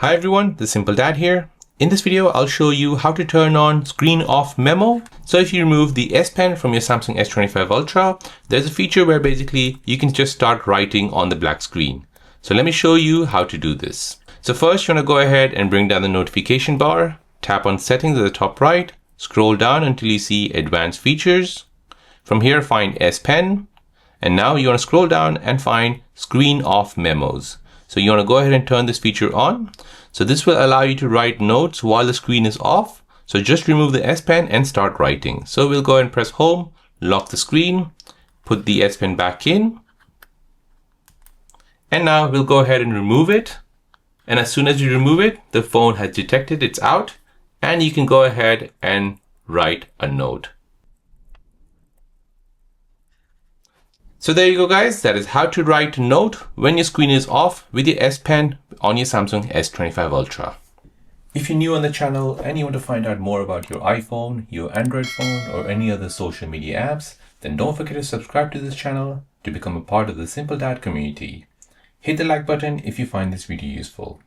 Hi everyone, the Simple Dad here. In this video, I'll show you how to turn on screen off memo. So if you remove the S Pen from your Samsung S25 Ultra, there's a feature where basically you can just start writing on the black screen. So let me show you how to do this. So first you want to go ahead and bring down the notification bar, tap on settings at the top right, scroll down until you see advanced features. From here find S Pen, and now you want to scroll down and find screen off memos. So you want to go ahead and turn this feature on. So this will allow you to write notes while the screen is off. So just remove the S Pen and start writing. So we'll go ahead and press home, lock the screen, put the S Pen back in. And now we'll go ahead and remove it. And as soon as you remove it, the phone has detected it's out and you can go ahead and write a note. So there you go guys, that is how to write a note when your screen is off with your S Pen on your Samsung S25 Ultra. If you're new on the channel and you want to find out more about your iPhone, your Android phone or any other social media apps, then don't forget to subscribe to this channel to become a part of the Simple Dad community. Hit the like button if you find this video useful.